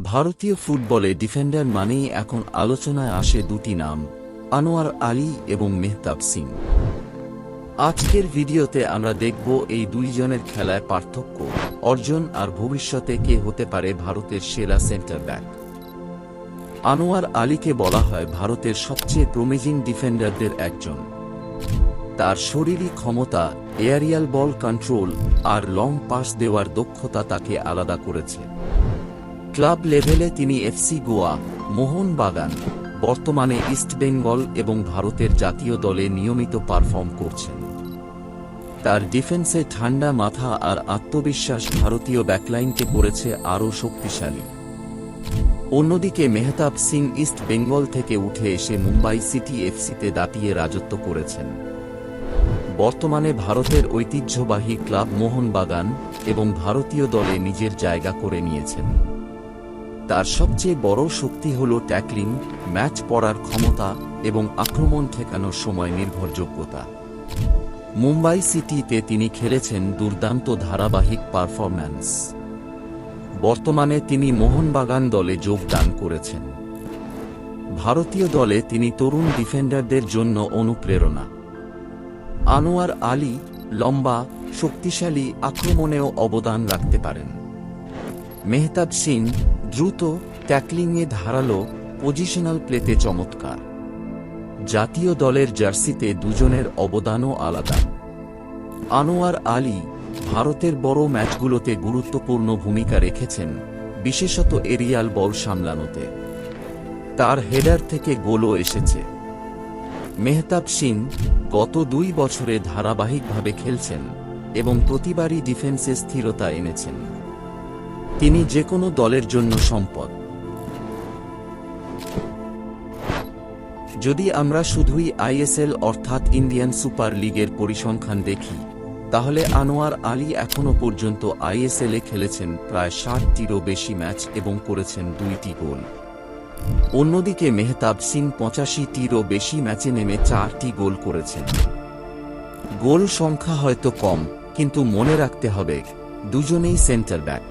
ভারতীয় ফুটবলে ডিফেন্ডার মানেই এখন আলোচনায় আসে দুটি নাম, আনোয়ার আলী এবং মেহতাব সিং। আজকের ভিডিওতে আমরা দেখব এই দুইজনের খেলায় পার্থক্য, অর্জন আর ভবিষ্যতে কে হতে পারে ভারতের সেরা সেন্টার ব্যাক। আনোয়ার আলীকে বলা হয় ভারতের সবচেয়ে প্রমিজিং ডিফেন্ডারদের একজন। তার শরীরী ক্ষমতা, এয়ারিয়াল বল কন্ট্রোল আর লং পাস দেওয়ার দক্ষতা তাকে আলাদা করেছে। ক্লাব লেভেলে তিনি এফসি গোয়া, মোহনবাগান, বর্তমানে ইস্টবেঙ্গল এবং ভারতের জাতীয় দলে নিয়মিত পারফর্ম করছেন। তার ডিফেন্সে ঠান্ডা মাথা আর আত্মবিশ্বাস ভারতীয় ব্যাকলাইনকে করেছে আরও শক্তিশালী। অন্যদিকে মেহতাব সিং ইস্ট বেঙ্গল থেকে উঠে এসে মুম্বাই সিটি এফসিতে দাপিয়ে রাজত্ব করেছেন। বর্তমানে ভারতের ঐতিহ্যবাহী ক্লাব মোহনবাগান এবং ভারতীয় দলে নিজের জায়গা করে নিয়েছেন। তার সবচেয়ে বড় শক্তি হল ট্যাকলিং, ম্যাচ পড়ার ক্ষমতা এবং আক্রমণ ঠেকানোর সময় নির্ভরযোগ্যতা। মুম্বাই সিটিতে তিনি খেলেছেন দুর্দান্ত ধারাবাহিক পারফরম্যান্স। বর্তমানে তিনি মোহনবাগান দলে যোগদান করেছেন। ভারতীয় দলে তিনি তরুণ ডিফেন্ডারদের জন্য অনুপ্রেরণা। আনোয়ার আলী লম্বা, শক্তিশালী, আক্রমণেও অবদান রাখতে পারেন। মেহতাব সিং দ্রুত, ট্যাকলিংয়ে ধারালো, পজিশনাল প্লেতে চমৎকার। জাতীয় দলের জার্সিতে দুজনের অবদানও আলাদা। আনোয়ার আলী ভারতের বড় ম্যাচগুলোতে গুরুত্বপূর্ণ ভূমিকা রেখেছেন, বিশেষত এরিয়াল বল সামলানোতে। তার হেডার থেকে গোলও এসেছে। মেহতাব সিং গত 2 বছরে ধারাবাহিকভাবে খেলছেন এবং প্রতিবারই ডিফেন্সে স্থিরতা এনেছেন। তিনি যেকোনো দলের জন্য সম্পদ। যদি আমরা শুধুই আইএসএল অর্থাৎ ইন্ডিয়ান সুপার লিগের পরিসংখ্যান দেখি, তাহলে আনোয়ার আলী এখনও পর্যন্ত আইএসএলে খেলেছেন প্রায় 60টিরও বেশি ম্যাচ এবং করেছেন 2টি গোল। অন্যদিকে মেহতাব সিং 85টিরও বেশি ম্যাচে নেমে 4টি গোল করেছেন। গোল সংখ্যা হয়তো কম, কিন্তু মনে রাখতে হবে দুজনেই সেন্টার ব্যাক।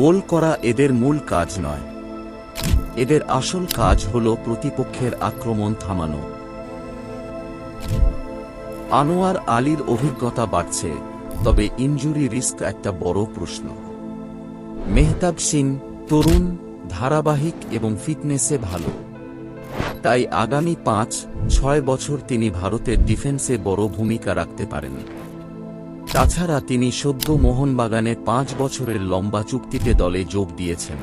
গোল করা এদের মূল কাজ নয়। এদের আসল কাজ হল প্রতিপক্ষের আক্রমণ থামানো। আনোয়ার আলীর অভিজ্ঞতা বাড়ছে, তবে ইনজুরি রিস্ক একটা বড় প্রশ্ন। মেহতাব সিং তরুণ, ধারাবাহিক এবং ফিটনেসে ভালো। তাই আগামী 5-6 বছর তিনি ভারতের ডিফেন্সে বড় ভূমিকা রাখতে পারেন। তাছাড়া তিনি সদ্য মোহনবাগানে 5 বছরের লম্বা চুক্তিতে দলে যোগ দিয়েছেন।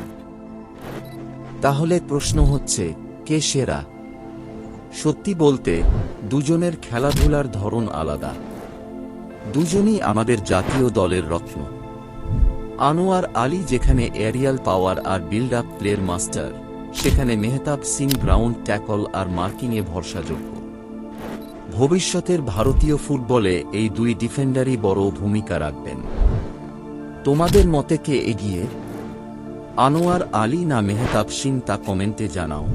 তাহলে প্রশ্ন হচ্ছে, কে সেরা? সত্যি বলতে, দুজনের খেলাধুলার ধরন আলাদা। দুজনই আমাদের জাতীয় দলের রত্ন। আনোয়ার আলী যেখানে এরিয়াল পাওয়ার আর বিল্ড আপ প্লের মাস্টার, সেখানে মেহতাব সিং গ্রাউন্ড ট্যাকল আর মার্কিংয়ে ভরসাযোগ্য। ভবিষ্যতের ভারতীয় ফুটবলে এই দুই ডিফেন্ডারই বড় ভূমিকা রাখবেন। তোমাদের মতে কে এগিয়ে, আনোয়ার আলী না মেহতাব সিং, তা কমেন্টে জানাও।